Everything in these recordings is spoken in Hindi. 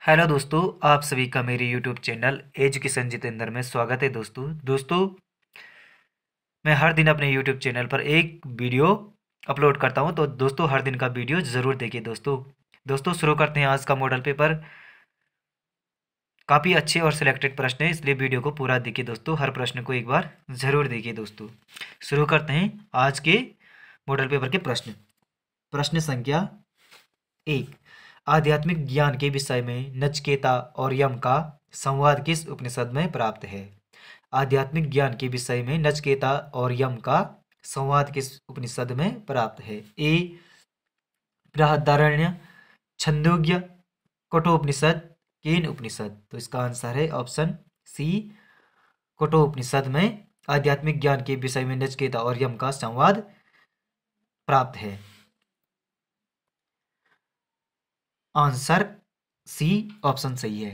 हेलो दोस्तों, आप सभी का मेरे यूट्यूब चैनल एजुकेशन जितेंद्र में स्वागत है। दोस्तों मैं हर दिन अपने यूट्यूब चैनल पर एक वीडियो अपलोड करता हूं, तो दोस्तों हर दिन का वीडियो ज़रूर देखिए। दोस्तों शुरू करते हैं आज का मॉडल पेपर। काफ़ी अच्छे और सिलेक्टेड प्रश्न हैं, इसलिए वीडियो को पूरा देखिए दोस्तों। हर प्रश्न को एक बार ज़रूर देखिए दोस्तों। शुरू करते हैं आज के मॉडल पेपर के प्रश्न। प्रश्न संख्या 1। आध्यात्मिक ज्ञान के विषय में नचिकेता और यम का संवाद किस उपनिषद में प्राप्त है? आध्यात्मिक ज्ञान के विषय में नचिकेता और यम का संवाद किस उपनिषद में प्राप्त है? ए बृहदारण्य, छंदोग्य, कठोपनिषद, केन उपनिषद। तो इसका आंसर है ऑप्शन सी, कठोपनिषद में आध्यात्मिक ज्ञान के विषय में नचिकेता और यम का संवाद प्राप्त है। आंसर सी ऑप्शन सही है।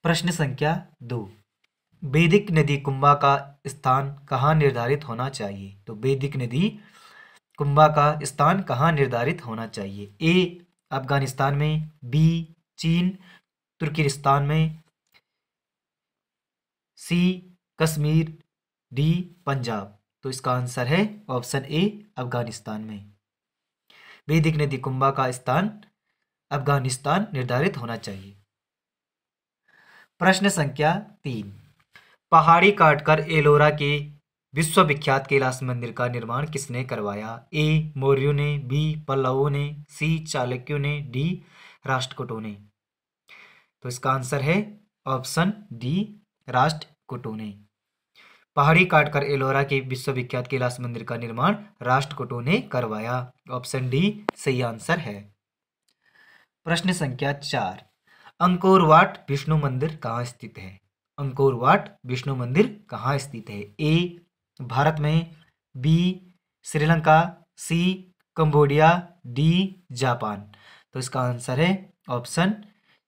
प्रश्न संख्या 2। वैदिक नदी कुंभा का स्थान कहाँ निर्धारित होना चाहिए? तो वैदिक नदी कुंभा का स्थान कहाँ निर्धारित होना चाहिए? ए अफगानिस्तान में, बी चीन तुर्किस्तान में, सी कश्मीर, डी पंजाब। तो इसका आंसर है ऑप्शन ए अफगानिस्तान में। वैदिक नदी कुंभा का स्थान अफगानिस्तान निर्धारित होना चाहिए। प्रश्न संख्या 3। पहाड़ी काटकर एलोरा के विश्वविख्यात कैलाश मंदिर का निर्माण किसने करवाया? ए मौर्यों ने, बी पल्लवों ने, सी चालुक्यों ने, डी राष्ट्रकूटों ने। तो इसका आंसर है ऑप्शन डी राष्ट्रकूटों ने। पहाड़ी काटकर एलोरा के विश्वविख्यात कैलाश मंदिर का निर्माण राष्ट्रकूटों ने करवाया। ऑप्शन डी सही आंसर है। प्रश्न संख्या 4। अंकोर वाट विष्णु मंदिर कहाँ स्थित है? अंकोर वाट विष्णु मंदिर कहाँ स्थित है? ए भारत में, बी श्रीलंका, सी कंबोडिया, डी जापान। तो इसका आंसर है ऑप्शन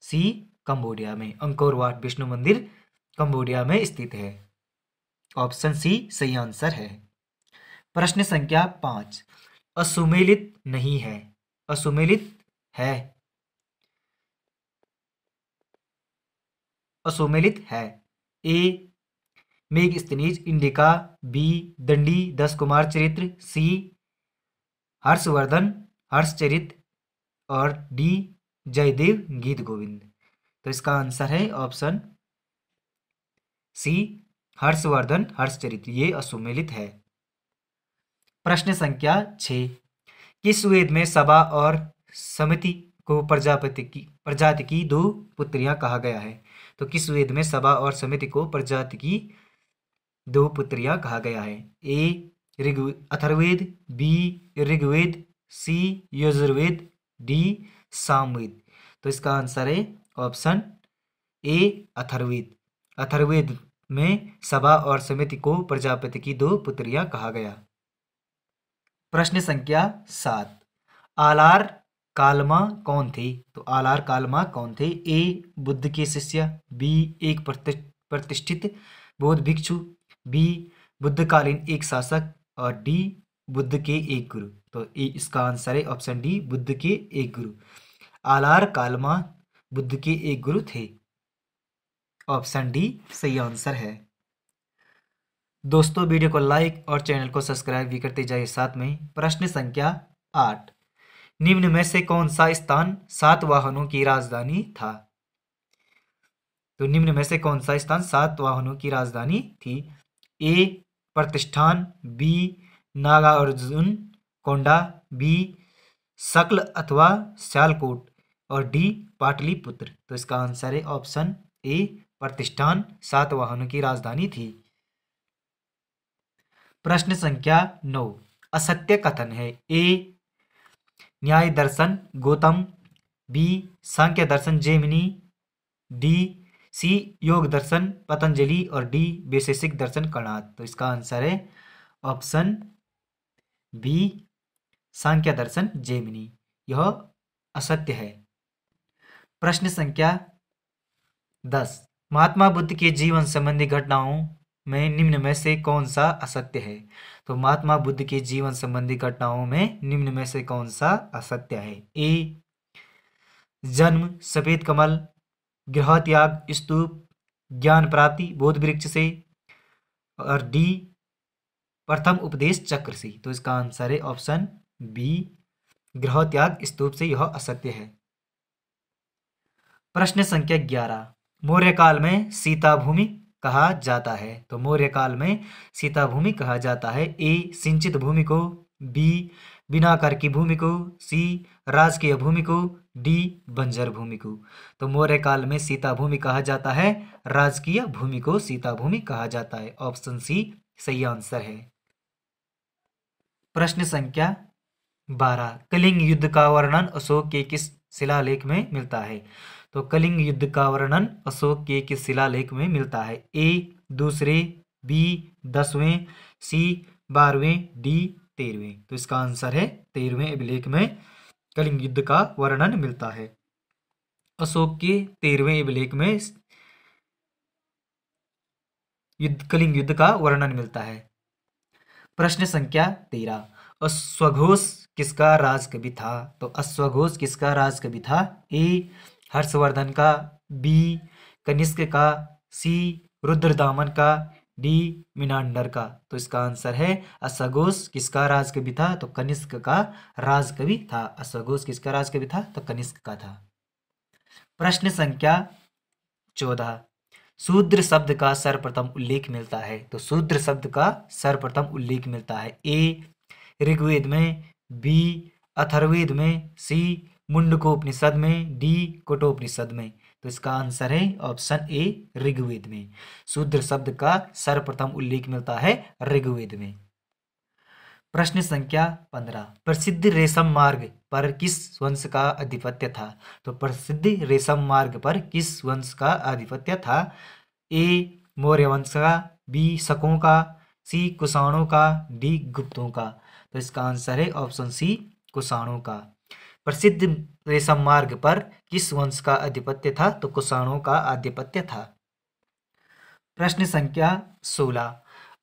सी कंबोडिया में। अंकोर वाट विष्णु मंदिर कंबोडिया में स्थित है। ऑप्शन सी सही आंसर है। प्रश्न संख्या 5। असुमेलित नहीं है, असुमेलित है, असुमेलित है। ए मेगस्थनीज इंडिका, बी दंडी 10 कुमार चरित्र, सी हर्षवर्धन हर्षचरित और डी जयदेव गीत गोविंद। तो इसका आंसर है ऑप्शन सी हर्षवर्धन हर्षचरित, ये असुमेलित है। प्रश्न संख्या 6। किस वेद में सभा और समिति को प्रजाति की दो पुत्रियां कहा गया है? तो किस वेद में सभा और समिति को प्रजाति की दो पुत्रियां कहा गया है? ए अथर्ववेद, बी ऋग्वेद, सी यजुर्वेद, डी सामवेद। तो इसका आंसर है ऑप्शन ए अथर्ववेद। अथर्ववेद में सभा और समिति को प्रजापति की दो पुत्रियां कहा गया। प्रश्न संख्या 7। आलार कालमा कौन थे? तो आलार कालमा कौन थे? ए बुद्ध के शिष्य, बी एक प्रतिष्ठित बौद्ध भिक्षु, बी बुद्धकालीन एक शासक और डी बुद्ध के एक गुरु। तो इसका आंसर है ऑप्शन डी बुद्ध के एक गुरु। आलार कालमा बुद्ध के एक गुरु थे। ऑप्शन डी सही आंसर है। दोस्तों वीडियो को लाइक और चैनल को सब्सक्राइब भी करते जाइए साथ में। प्रश्न संख्या 8। निम्न में से कौन सा स्थान सातवाहनों की राजधानी था? तो निम्न में से कौन सा स्थान सातवाहनों की राजधानी थी? ए प्रतिष्ठान, बी नागार्जुन कोंडा, बी सकल अथवा सियालकोट और डी पाटलिपुत्र। तो इसका आंसर है ऑप्शन ए प्रतिष्ठान सातवाहनों की राजधानी थी। प्रश्न संख्या 9। असत्य कथन है। ए न्याय दर्शन गौतम, बी सांख्य दर्शन जैमिनी, डी सी योग दर्शन पतंजलि और डी वैशेषिक दर्शन कणाद। तो इसका आंसर है ऑप्शन बी सांख्य दर्शन जैमिनी, यह असत्य है। प्रश्न संख्या 10। महात्मा बुद्ध के जीवन संबंधी घटनाओं में निम्न में से कौन सा असत्य है? तो महात्मा बुद्ध के जीवन संबंधी घटनाओं में निम्न में से कौन सा असत्य है? ए जन्म, सफेद कमल, गृह त्याग, स्तूप, ज्ञान प्राप्ति, बोध वृक्ष से, और डी प्रथम उपदेश चक्र से। तो इसका आंसर है ऑप्शन बी, गृह त्याग, स्तूप से, यह असत्य है। प्रश्न संख्या 11, मौर्य काल में सीता भूमि कहा जाता है। तो मौर्य काल में सीता भूमि कहा जाता है ए सिंचित भूमि को, बी बिना कर की भूमि को, सी राजकीय भूमि को, डी बंजर भूमि को। तो मौर्य काल में सीता भूमि कहा जाता है राजकीय भूमि को सीता भूमि कहा जाता है। ऑप्शन सी सही आंसर है। प्रश्न संख्या 12, कलिंग युद्ध का वर्णन अशोक के किस शिलालेख में मिलता है। तो कलिंग युद्ध का वर्णन अशोक के किस शिलालेख में मिलता है। ए दूसरे, बी 10वें, सी 12वें, डी 13वें। तो इसका आंसर है 13वें अभिलेख में कलिंग युद्ध का वर्णन मिलता है। अशोक के 13वें अभिलेख में कलिंग युद्ध का वर्णन मिलता है। प्रश्न संख्या 13, अश्वघोष किसका राजकवि था। तो अश्वघोष किसका राजकवि था। ए हर्षवर्धन का, बी कनिष्क का, सी रुद्रदामन का, डी मिनांडर का। तो इसका आंसर है अश्वघोष किसका राजकवि था। तो कनिष्क का राजकवि था। अश्वघोष किसका राजकवि था। तो कनिष्क का था। प्रश्न संख्या 14, शूद्र शब्द का सर्वप्रथम उल्लेख मिलता है। तो शूद्र शब्द का सर्वप्रथम उल्लेख मिलता है ए ऋग्वेद में, बी अथर्ववेद में, सी मुंडकोपनिषद में, डी कठोपनिषद में। तो इसका आंसर है ऑप्शन ए ऋग्वेद में। शूद्र शब्द का सर्वप्रथम उल्लेख मिलता है ऋग्वेद में। प्रश्न संख्या 15, प्रसिद्ध रेशम मार्ग पर किस वंश का आधिपत्य था। तो प्रसिद्ध रेशम मार्ग पर किस वंश का आधिपत्य था। ए मौर्य वंश का, बी शकों का, सी कुषाणों का, डी गुप्तों का। तो इसका आंसर है ऑप्शन सी कुषाणों का। प्रसिद्ध रेशम मार्ग पर किस वंश का आधिपत्य था। तो कुषाणों का आधिपत्य था। प्रश्न संख्या 16,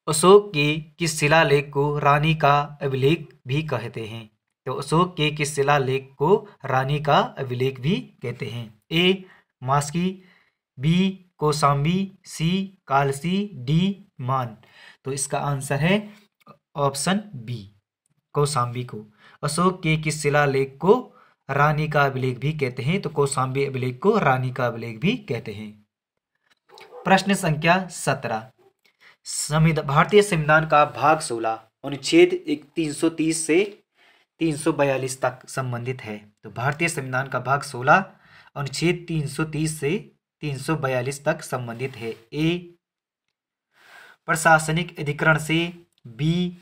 अशोक के किस शिलालेख को रानी का अभिलेख भी कहते हैं। तो अशोक के किस शिलालेख को रानी का अभिलेख भी कहते हैं। ए मास्की, बी कौशाम्बी, सी कालसी, डी मान। तो इसका आंसर है ऑप्शन बी कौशाम्बी को। अशोक के किस शिलालेख को रानी का अभिलेख भी कहते हैं। तो कौशाम्बी अभिलेख को रानी का अभिलेख भी कहते हैं। प्रश्न संख्या 17, भारतीय संविधान का भाग 16 अनुच्छेद 330 से 342 तक संबंधित है। तो भारतीय संविधान का भाग 16 अनुच्छेद 330 से 342 तक संबंधित है। ए प्रशासनिक अधिकरण से, बी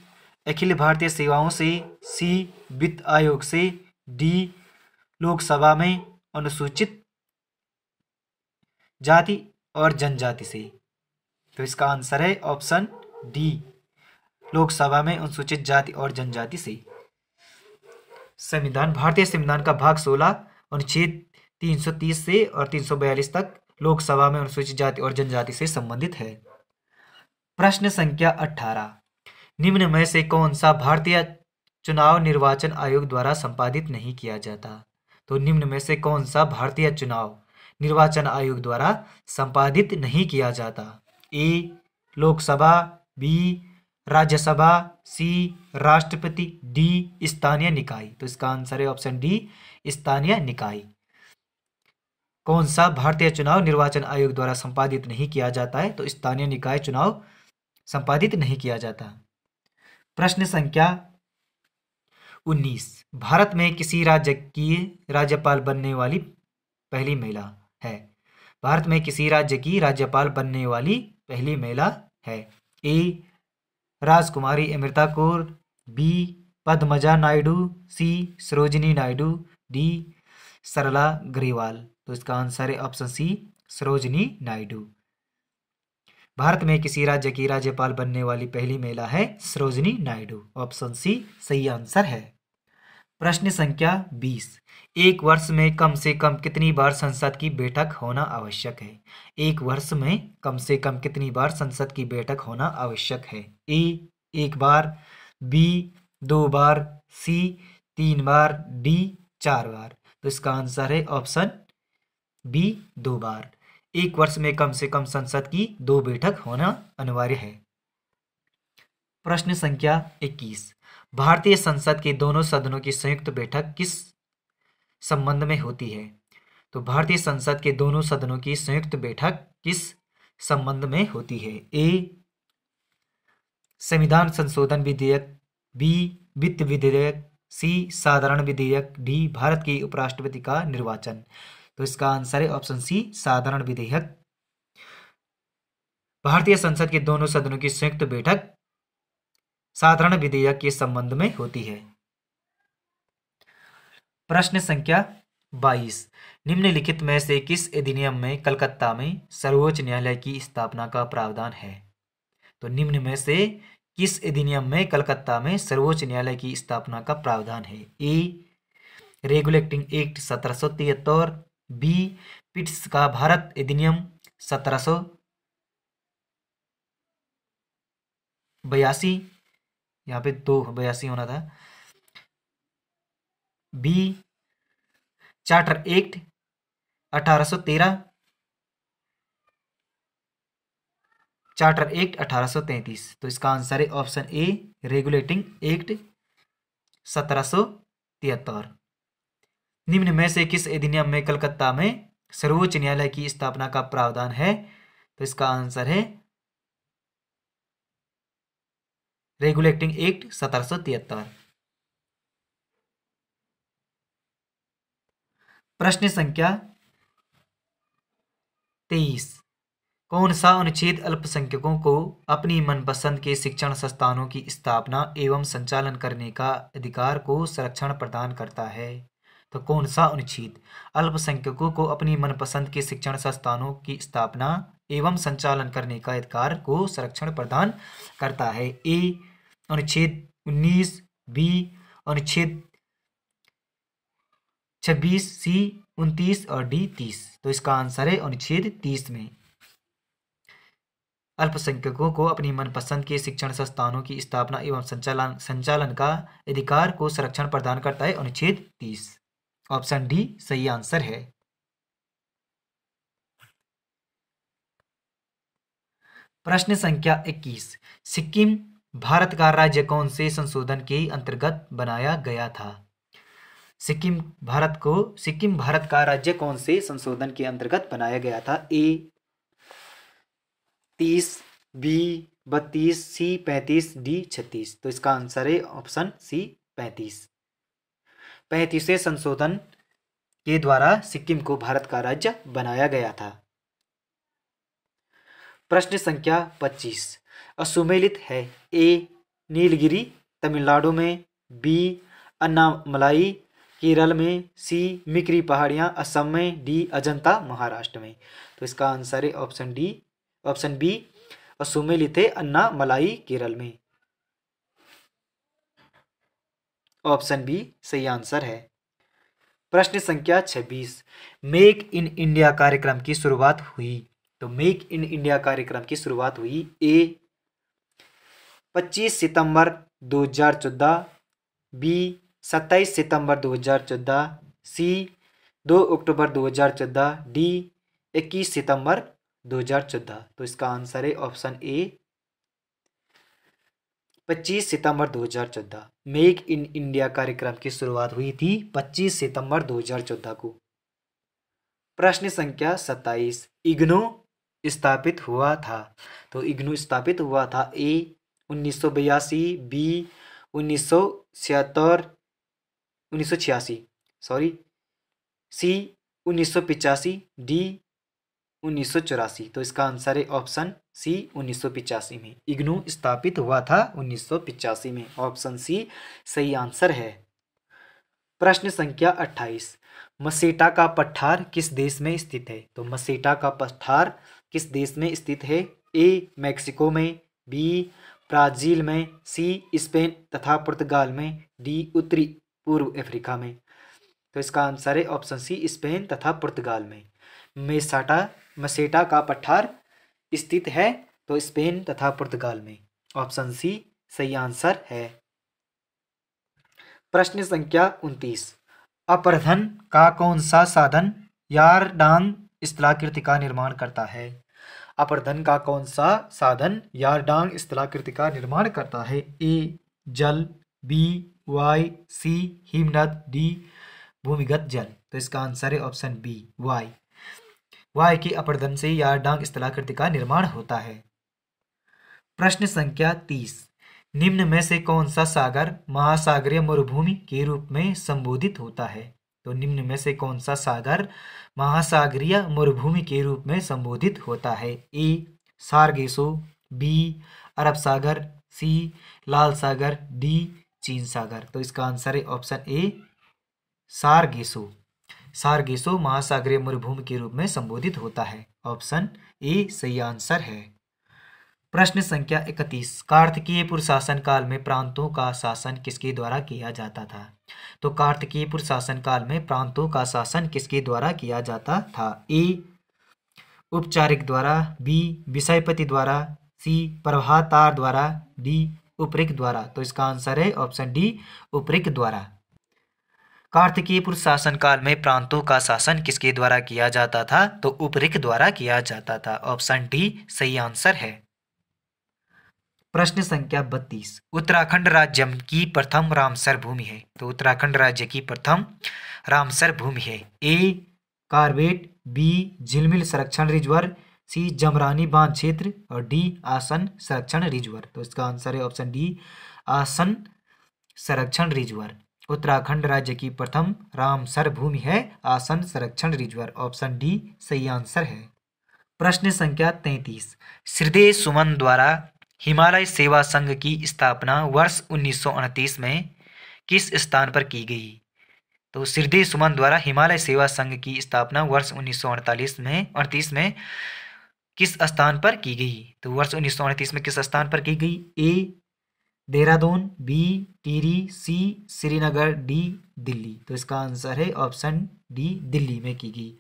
अखिल भारतीय सेवाओं से, सी वित्त आयोग से, डी लोकसभा में अनुसूचित जाति और जनजाति से। तो इसका आंसर है ऑप्शन डी लोकसभा में अनुसूचित जाति और जनजाति से। संविधान भारतीय संविधान का भाग 16 अनुच्छेद 330 से और 342 तक लोकसभा में अनुसूचित जाति और जनजाति से संबंधित है। प्रश्न संख्या 18, निम्न में से कौन सा भारतीय चुनाव निर्वाचन आयोग द्वारा संपादित नहीं किया जाता। तो निम्न में से कौन सा भारतीय चुनाव निर्वाचन आयोग द्वारा संपादित नहीं किया जाता। ए लोकसभा, बी राज्यसभा, सी राष्ट्रपति, डी स्थानीय निकाय। तो इसका आंसर है ऑप्शन डी स्थानीय निकाय। कौन सा भारतीय चुनाव निर्वाचन आयोग द्वारा संपादित नहीं किया जाता है। तो स्थानीय निकाय चुनाव संपादित नहीं किया जाता। प्रश्न संख्या 19, भारत में किसी राज्य की राज्यपाल बनने वाली पहली महिला है। भारत में किसी राज्य की राज्यपाल बनने वाली पहली महिला है। ए राजकुमारी अमृता कौर, बी पद्मजा नायडू, सी सरोजिनी नायडू, डी सरला ग्रेवाल। तो इसका आंसर है ऑप्शन सी सरोजिनी नायडू। भारत में किसी राज्य की राज्यपाल बनने वाली पहली महिला है सरोजिनी नायडू। ऑप्शन सी सही आंसर है। प्रश्न संख्या 20, एक वर्ष में कम से कम कितनी बार संसद की बैठक होना आवश्यक है। एक वर्ष में कम से कम कितनी बार संसद की बैठक होना आवश्यक है। ए 1 बार, बी 2 बार, सी 3 बार, डी 4 बार। तो इसका आंसर है ऑप्शन बी 2 बार। एक वर्ष में कम से कम संसद की 2 बैठक होना अनिवार्य है। प्रश्न संख्या 21। भारतीय संसद के दोनों सदनों की संयुक्त बैठक किस संबंध में होती है? तो भारतीय संसद के दोनों सदनों की संयुक्त बैठक किस संबंध में होती है? ए संविधान संशोधन विधेयक, बी वित्त विधेयक, सी साधारण विधेयक, डी भारत के उपराष्ट्रपति का निर्वाचन। तो इसका आंसर है ऑप्शन सी साधारण विधेयक। भारतीय संसद के दोनों सदनों की संयुक्त बैठक साधारण विधेयक के संबंध में होती है। प्रश्न संख्या 22। निम्नलिखित में से किस अधिनियम में कलकत्ता में सर्वोच्च न्यायालय की स्थापना का प्रावधान है? तो निम्न में से किस अधिनियम में कलकत्ता में सर्वोच्च न्यायालय की स्थापना का प्रावधान है? A regulating act 1773, B Pitt's का भारत अधिनियम 1782, यहाँ पे 282 होना था, B charter act 1813, charter act 1833। तो इसका आंसर है ऑप्शन ए रेगुलेटिंग एक्ट 1773। निम्न में से किस अधिनियम में कलकत्ता में सर्वोच्च न्यायालय की स्थापना का प्रावधान है? तो इसका आंसर है रेगुलेटिंग एक्ट 1773। प्रश्न संख्या 23। कौन सा अनुच्छेद अल्पसंख्यकों को अपनी मनपसंद के शिक्षण संस्थानों की स्थापना एवं संचालन करने का अधिकार को संरक्षण प्रदान करता है? तो कौन सा अनुच्छेद अल्पसंख्यकों को अपनी मनपसंद के शिक्षण संस्थानों की स्थापना एवं संचालन करने का अधिकार को संरक्षण प्रदान करता है? ए अनुच्छेद 19, बी अनुच्छेद 26, सी 29 और डी 30। तो इसका आंसर है अनुच्छेद 30 में अल्पसंख्यकों को अपनी मनपसंद के शिक्षण संस्थानों की स्थापना एवं संचालन का अधिकार को संरक्षण प्रदान करता है अनुच्छेद 30। ऑप्शन डी सही आंसर है। प्रश्न संख्या 21। सिक्किम भारत का राज्य कौन से संशोधन के अंतर्गत बनाया गया था? सिक्किम भारत का राज्य कौन से संशोधन के अंतर्गत बनाया गया था? ए 30, बी 32, सी 35, डी 36। तो इसका आंसर है ऑप्शन सी 35। 35वें संशोधन के द्वारा सिक्किम को भारत का राज्य बनाया गया था। प्रश्न संख्या 25 असुमेलित है। ए नीलगिरी तमिलनाडु में, बी अन्नामलाई केरल में, सी मिकरी पहाड़ियां असम में, डी अजंता महाराष्ट्र में। तो इसका आंसर है ऑप्शन बी असुमेलित है अन्नामलाई केरल में। ऑप्शन बी सही आंसर है। प्रश्न संख्या 26 मेक इन इंडिया कार्यक्रम की शुरुआत हुई। तो मेक इन इंडिया कार्यक्रम की शुरुआत हुई ए 25 सितंबर 2014, बी 27 सितंबर 2014, सी 2 अक्टूबर 2014, डी 21 सितंबर 2014। तो इसका आंसर है option A 25 September 2014। Make in India कार्यक्रम की शुरुआत हुई थी 25 सितंबर 2014 को। प्रश्न संख्या 27 इग्नू स्थापित हुआ था। तो इग्नू स्थापित हुआ था ए 1982, बी 1986, सी 1985, डी 1984। तो इसका आंसर है ऑप्शन सी 1985 में। इग्नू स्थापित हुआ था 1985 में। ऑप्शन सी सही आंसर है। प्रश्न संख्या 28 मसेटा का पठार किस देश में स्थित है? तो मसेटा का पठार किस देश में स्थित है? ए मैक्सिको में, बी ब्राजील में, सी स्पेन तथा पुर्तगाल में, डी उत्तरी पूर्व अफ्रीका में। तो इसका आंसर है ऑप्शन सी स्पेन तथा पुर्तगाल में। मसेटा का पठार स्थित है तो स्पेन तथा पुर्तगाल में। ऑप्शन सी सही आंसर है। प्रश्न संख्या 29 अपरधन का कौन सा साधन यारडांग स्थलाकृति का निर्माण करता है? अपरधन का कौन सा साधन यारडांग स्थलाकृति का निर्माण करता है? ए जल, बी वाय, सी हिमनद, डी भूमिगत जल। तो इसका आंसर है ऑप्शन बी वाय। वाय के अपरदन से यारडांग स्थलाकृति का निर्माण होता है। प्रश्न संख्या 30, निम्न में से कौन सा सागर महासागरीय मरुभूमि के रूप में संबोधित होता है? तो निम्न में से कौन सा सागर महासागरीय मरुभूमि के रूप में संबोधित होता है? ए सारगेसो, बी अरब सागर, सी लाल सागर, डी चीन सागर। तो इसका आंसर है ऑप्शन ए सारगेसो। सारगेसो महासागरीय मरुभूमि के रूप में संबोधित होता है। ऑप्शन ए सही आंसर है। प्रश्न संख्या 31, कार्तिकेयपुर शासन काल में प्रांतों का शासन किसके द्वारा किया जाता था? तो कार्तिकेयपुर शासन काल में प्रांतों का शासन किसके द्वारा किया जाता था? ए उपचारिक द्वारा, बी विषयपति द्वारा, सी प्रभातार द्वारा, डी उपरिक द्वारा। तो इसका आंसर है ऑप्शन डी उपरिक द्वारा। कार्तिकेयपुर शासन काल में प्रांतों का शासन किसके द्वारा किया जाता था? तो उपरिक द्वारा किया जाता था। ऑप्शन डी सही आंसर है। प्रश्न संख्या 32, उत्तराखंड राज्य की प्रथम रामसर भूमि है। तो उत्तराखंड राज्य की प्रथम रामसर भूमि है। ए कार्बेट, बी झिलमिल संरक्षण रिजर्व, सी जमरानी बांध क्षेत्र और डी आसन संरक्षण रिजर्व। तो इसका आंसर है ऑप्शन डी आसन संरक्षण रिजर्व। उत्तराखंड राज्य की प्रथम रामसर भूमि है आसन संरक्षण रिजर्व। ऑप्शन डी सही आंसर है। प्रश्न संख्या 33, श्रीदेव सुमन द्वारा हिमालय सेवा संघ की स्थापना वर्ष 1938 में किस स्थान पर की गई? तो श्रीदेव सुमन द्वारा हिमालय सेवा संघ की स्थापना वर्ष 1938 में किस स्थान पर की गई? तो वर्ष 1938 में किस स्थान पर की गई? ए देहरादून, बी टिहरी, सी श्रीनगर, डी दिल्ली। तो इसका आंसर है ऑप्शन डी दिल्ली में की गई।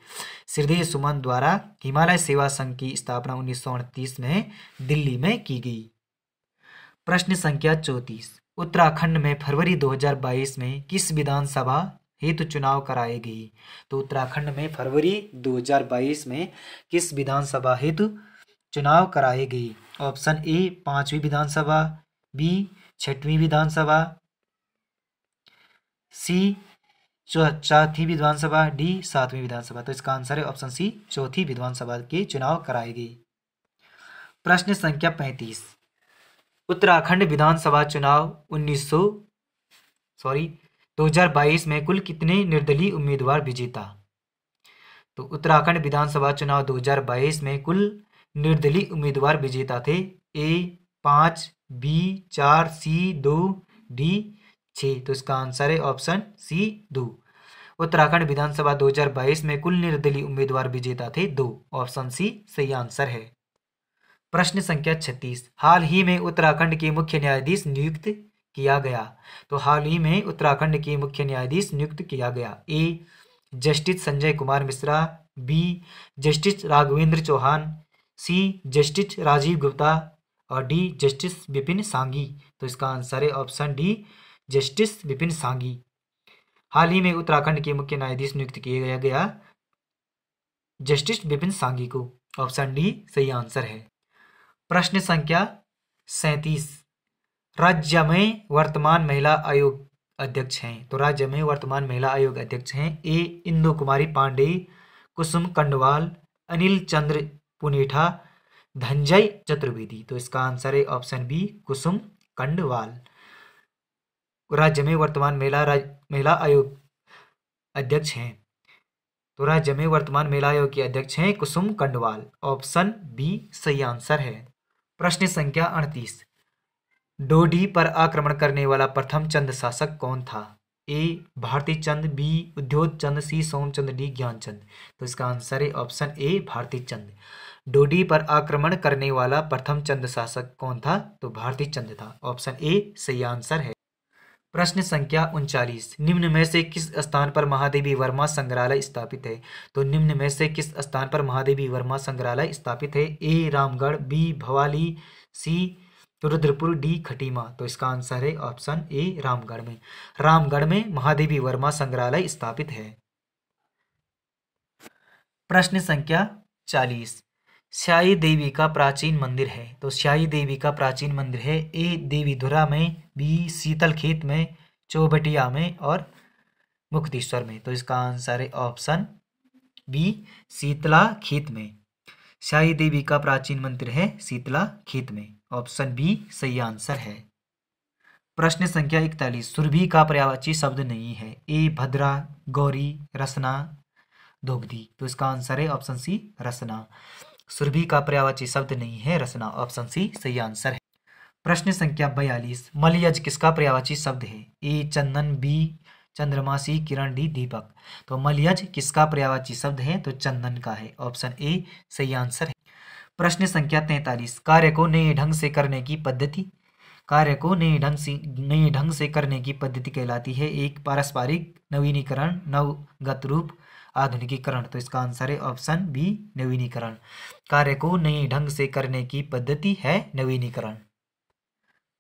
श्रीदेव सुमन द्वारा हिमालय सेवा संघ की स्थापना 1938 में दिल्ली में की गई। प्रश्न संख्या 34, उत्तराखंड में फरवरी 2022 में किस विधानसभा हेतु चुनाव कराए गए? तो उत्तराखंड में फरवरी 2022 में किस विधानसभा हेतु चुनाव कराए गए? ऑप्शन ए 5वीं विधानसभा, बी 6वीं विधानसभा, सी 4थी विधानसभा, डी 7वीं विधानसभा। तो इसका आंसर है ऑप्शन सी 4थी विधानसभा के चुनाव कराए गए। प्रश्न संख्या 35, उत्तराखंड विधानसभा चुनाव 2022 में कुल कितने निर्दलीय उम्मीदवार विजेता? तो उत्तराखंड विधानसभा चुनाव 2022 में कुल निर्दलीय उम्मीदवार विजेता थे। ए 5, बी 4, सी 2, डी 6। तो इसका आंसर है ऑप्शन सी 2। उत्तराखंड विधानसभा 2022 में कुल निर्दलीय उम्मीदवार विजेता थे 2। ऑप्शन सी सही आंसर है। प्रश्न संख्या 36, हाल ही में उत्तराखंड के मुख्य न्यायाधीश नियुक्त किया गया। तो हाल ही में उत्तराखंड के मुख्य न्यायाधीश नियुक्त किया गया। A justice Sanjay Kumar Mishra, B justice Raghavendra Chauhan, C justice Rajeev Gupta और डी जस्टिस विपिन सांघी। तो इसका आंसर है option D justice Vipin Sanghi. हाल ही में उत्तराखंड के मुख्य न्यायाधीश नियुक्त किया गया जस्टिस विपिन सांघी को। ऑप्शन डी सही आंसर है। प्रश्न संख्या 37, राज्य में वर्तमान महिला आयोग अध्यक्ष हैं। तो राज्य में वर्तमान महिला आयोग अध्यक्ष हैं। ए इंदु कुमारी पांडे, कुसुम कंडवाल, अनिल चंद्र पुनेठा, धनंजय चतुर्वेदी। तो इसका आंसर है ऑप्शन बी कुसुम कंडवाल। राज्य में वर्तमान महिला आयोग अध्यक्ष हैं। तो राज्य में वर्तमान महिला आयोग के अध्यक्ष हैं कुसुम कंडवाल। ऑप्शन बी सही आंसर है। प्रश्न संख्या 38, डोडी पर आक्रमण करने वाला प्रथम चंद शासक कौन था? ए भारती चंद, बी उद्योग चंद, सी सोमचंद, डी ज्ञानचंद। तो इसका आंसर है ऑप्शन ए भारती चंद। डोडी पर आक्रमण करने वाला प्रथम चंद शासक कौन था? तो भारती चंद था। ऑप्शन ए सही आंसर है। प्रश्न संख्या 39, निम्न में से किस स्थान पर महादेवी वर्मा संग्रहालय स्थापित है? तो निम्न में से किस स्थान पर महादेवी वर्मा संग्रहालय स्थापित है? ए रामगढ़, बी भवाली, सी तो रुद्रपुर, डी खटीमा। तो इसका आंसर है ऑप्शन ए रामगढ़ में। रामगढ़ में महादेवी वर्मा संग्रहालय स्थापित है। प्रश्न संख्या 40। स्याही देवी का प्राचीन मंदिर है। तो स्याही देवी का प्राचीन मंदिर है ए देवीधुरा में, बी शीतलखेत में, चौबटिया में और मुक्तेश्वर में। तो इसका आंसर है ऑप्शन बी शीतलाखेत में। स्याही देवी का प्राचीन मंदिर है शीतलाखेत में। ऑप्शन बी सही आंसर है। प्रश्न संख्या 41। सुरभि का पर्यायवाची शब्द नहीं है ए भद्रा, गौरी, रसना, दोगदी। तो इसका आंसर है ऑप्शन सी रसना। सुरभि का पर्यायवाची शब्द नहीं है रसना। ऑप्शन सी सही आंसर है। प्रश्न संख्या 42। मलयज किसका पर्यायवाची शब्द है ए चंदन, बी चंद्रमा, सी किरण, डी दीपक। तो मलयज किसका पर्यायवाची शब्द है तो चंदन का है। ऑप्शन ए सही आंसर है। प्रश्न संख्या 43। कार्य को नए ढंग से करने की पद्धति, कार्य को नए ढंग से करने की पद्धति कहलाती है एक पारस्परिक, नवीनीकरण, नवगत रूप, आधुनिकीकरण। तो इसका आंसर है ऑप्शन बी नवीनीकरण। कार्य को नए ढंग से करने की पद्धति है नवीनीकरण।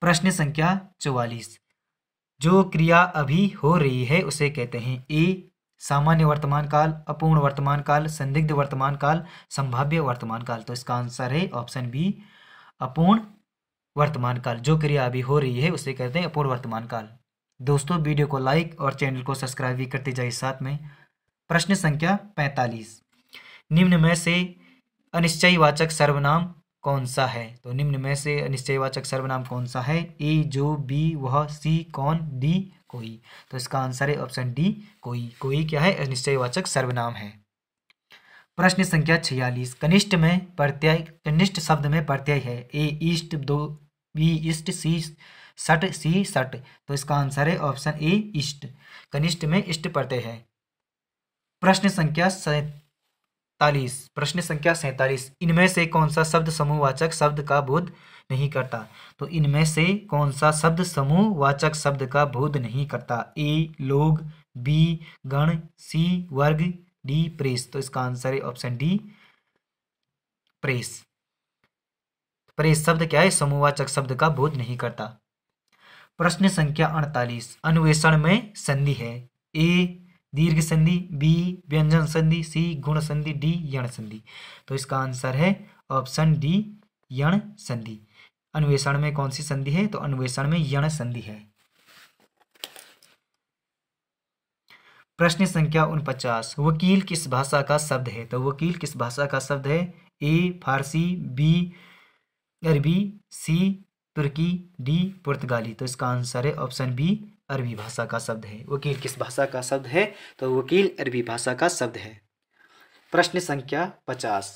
प्रश्न संख्या 44। जो क्रिया अभी हो रही है उसे कहते हैं ए सामान्य वर्तमान काल, अपूर्ण वर्तमान काल, संदिग्ध वर्तमान काल, संभाव्य वर्तमान काल। तो इसका आंसर है ऑप्शन बी अपूर्ण वर्तमान काल। जो क्रिया अभी हो रही है उसे कहते हैं अपूर्ण वर्तमान काल। दोस्तों वीडियो को लाइक और चैनल को सब्सक्राइब भी करते जाइए साथ में। प्रश्न संख्या 45। निम्न में से अनिश्चयवाचक सर्वनाम कौन सा है। तो निम्न में से अनिश्चयवाचक सर्वनाम कौन सा है ए जो, बी वह, सी कौन, डी कोई। तो इसका आंसर है ऑप्शन डी कोई। कोई क्या है अनिश्चयवाचक सर्वनाम है। प्रश्न संख्या 46। कनिष्ठ में प्रत्यय, कनिष्ठ शब्द में प्रत्यय है ए ईस्ट, दो, बी इष्ट, सी सट, सी सट। तो इसका आंसर है ऑप्शन ए इष्ट। कनिष्ठ में इष्ट प्रत्यय है। प्रश्न संख्या 47। प्रश्न संख्या 47। इनमें से कौन सा शब्द समूहवाचक शब्द का बोध नहीं करता। तो इनमें से कौन सा शब्द समूहवाचक शब्द का बोध नहीं करता ए लोग, बी गण, सी वर्ग, डी प्रेस। तो इसका आंसर है ऑप्शन डी प्रेस। प्रेस शब्द क्या है समूहवाचक शब्द का बोध नहीं करता। प्रश्न संख्या 48। अन्वेषण में संधि है ए दीर्घ संधि, बी व्यंजन संधि, सी गुण संधि, डी यण संधि। तो इसका आंसर है ऑप्शन डी यण संधि। अन्वेषण में कौन सी संधि है तो अन्वेषण में यण संधि है। प्रश्न संख्या 49। वकील किस भाषा का शब्द है। तो वकील किस भाषा का शब्द है ए फारसी, बी अरबी, सी तुर्की, डी पुर्तगाली। तो इसका आंसर है ऑप्शन बी अरबी भाषा का शब्द है। वकील किस भाषा का शब्द है तो वकील अरबी भाषा का शब्द है। प्रश्न संख्या 50।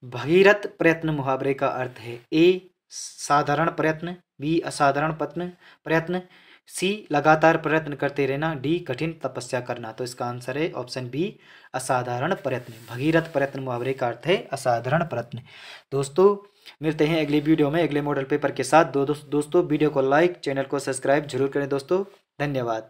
भगीरथ प्रयत्न मुहावरे का अर्थ है ए साधारण प्रयत्न, बी असाधारण प्रयत्न, सी लगातार प्रयत्न करते रहना, डी कठिन तपस्या करना। तो इसका आंसर है ऑप्शन बी असाधारण प्रयत्न। भगीरथ प्रयत्न मुहावरे का अर्थ है असाधारण प्रयत्न। दोस्तों मिलते हैं अगले वीडियो में अगले मॉडल पेपर के साथ। दोस्तों वीडियो को लाइक, चैनल को सब्सक्राइब जरूर करें दोस्तों। धन्यवाद।